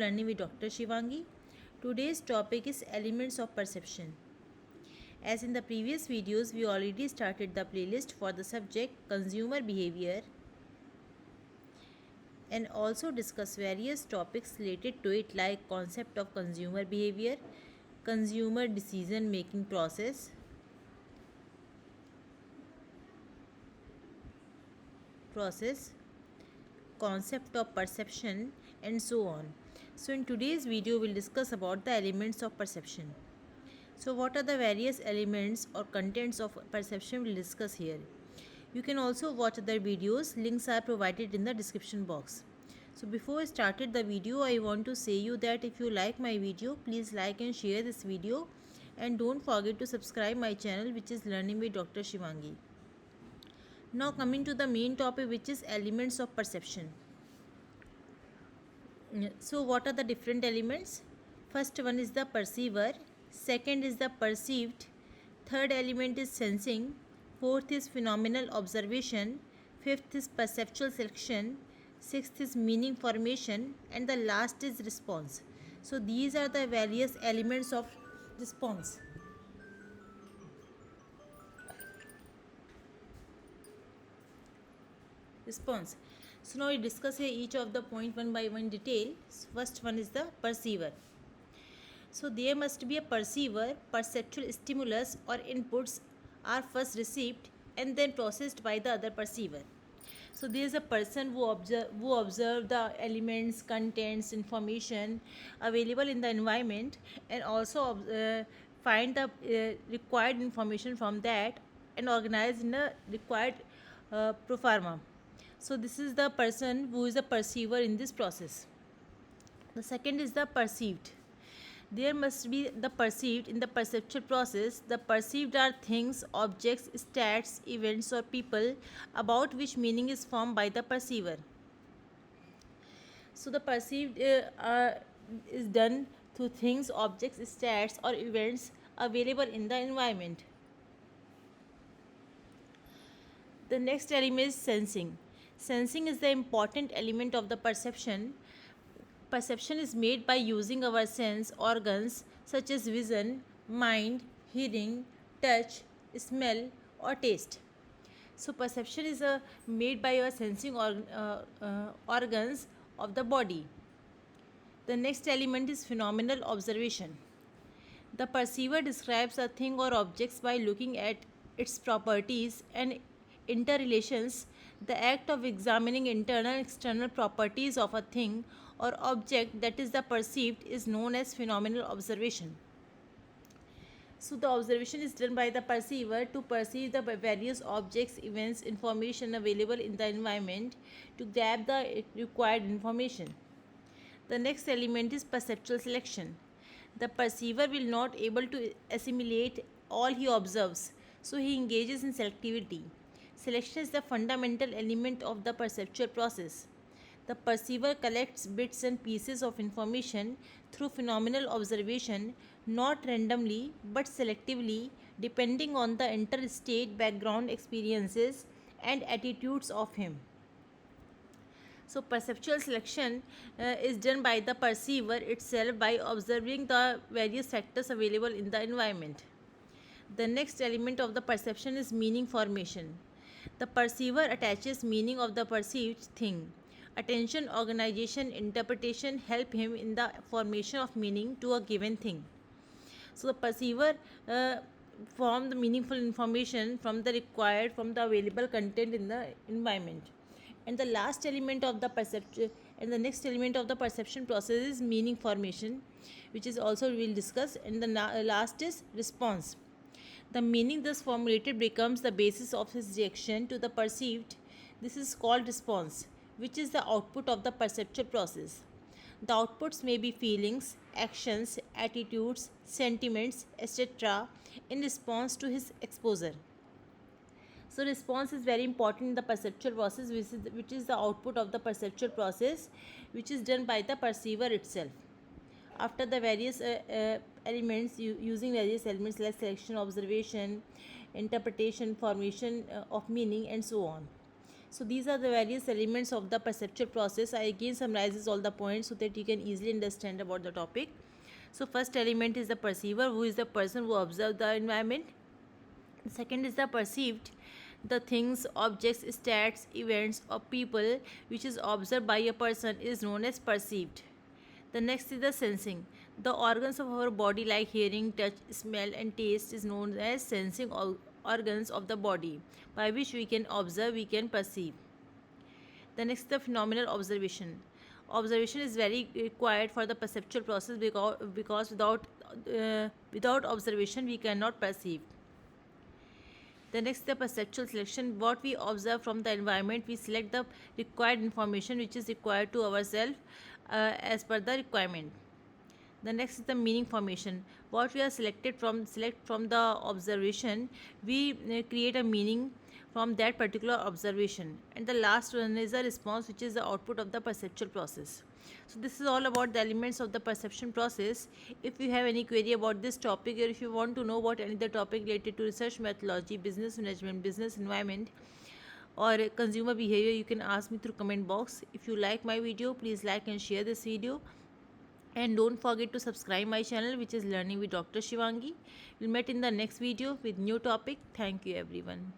Learning with Dr. Shivangi. Today's topic is elements of perception. As in the previous videos, we already started the playlist for the subject consumer behavior and also discuss various topics related to it like concept of consumer behavior, consumer decision making process, concept of perception and so on. So in today's video we'll discuss about the elements of perception. So what are the various elements or contents of perception we'll discuss here. You can also watch other videos, links are provided in the description box. So before I started the video, I want to say you that if you like my video, please like and share this video and don't forget to subscribe my channel which is Learning with Dr. Shivangi. Now coming to the main topic which is elements of perception. So what are the different elements? First one is the perceiver, second is the perceived, third element is sensing, fourth is phenomenal observation, fifth is perceptual selection, sixth is meaning formation, and the last is response. So these are the various elements of response. So now we discuss here each of the point one by one detail. First one is the perceiver. So there must be a perceiver. Perceptual stimulus or inputs are first received and then processed by the other perceiver. So there is a person who observe the elements, contents, information available in the environment and also find the required information from that and organize in a required proforma. So this is the person who is a perceiver in this process. The second is the perceived. There must be the perceived in the perceptual process. The perceived are things, objects, stats, events or people about which meaning is formed by the perceiver. So the perceived is done through things, objects, stats or events available in the environment. The next element is sensing. Sensing is the important element of the perception. Perception is made by using our sense organs such as vision, mind, hearing, touch, smell or taste. So perception is made by our sensing organs of the body. The next element is phenomenal observation. The perceiver describes a thing or objects by looking at its properties and interrelations. The act of examining internal and external properties of a thing or object that is the perceived is known as phenomenal observation. So the observation is done by the perceiver to perceive the various objects, events, information available in the environment to grab the required information. The next element is perceptual selection. The perceiver will not able to assimilate all he observes, so he engages in selectivity. Selection is the fundamental element of the perceptual process. The perceiver collects bits and pieces of information through phenomenal observation, not randomly but selectively, depending on the interstate background experiences and attitudes of him. So perceptual selection is done by the perceiver itself by observing the various factors available in the environment. The next element of the perception is meaning formation. The perceiver attaches meaning of the perceived thing. Attention, organization, interpretation help him in the formation of meaning to a given thing. So the perceiver form the meaningful information from the available content in the environment. And the last element of the perception and the next element of the perception process is meaning formation, which is also we will discuss. And the last is response. The meaning thus formulated becomes the basis of his reaction to the perceived. This is called response, which is the output of the perceptual process. The outputs may be feelings, actions, attitudes, sentiments, etc. in response to his exposure. So response is very important in the perceptual process, which is the output of the perceptual process, which is done by the perceiver itself. After the various elements, using various elements like selection, observation, interpretation, formation of meaning and so on. So these are the various elements of the perceptual process. I again summarizes all the points so that you can easily understand about the topic. So first element is the perceiver, who is the person who observes the environment. Second is the perceived, the things, objects, stats, events, or people which is observed by a person is known as perceived. The next is the sensing. The organs of our body like hearing, touch, smell, and taste is known as sensing organs of the body by which we can observe, we can perceive. The next is the phenomenal observation. Observation is very required for the perceptual process because without observation we cannot perceive. The next, the perceptual selection. What we observe from the environment, we select the required information which is required to ourselves as per the requirement. The next is the meaning formation. What we are select from the observation, we create a meaning from that particular observation. And the last one is a response, which is the output of the perceptual process. So this is all about the elements of the perception process. If you have any query about this topic, or if you want to know about any other topic related to research methodology, business management, business environment, or consumer behavior, you can ask me through comment box. If you like my video, please like and share this video. And don't forget to subscribe my channel, which is Learning with Dr. Shivangi. We'll meet in the next video with new topic. Thank you everyone.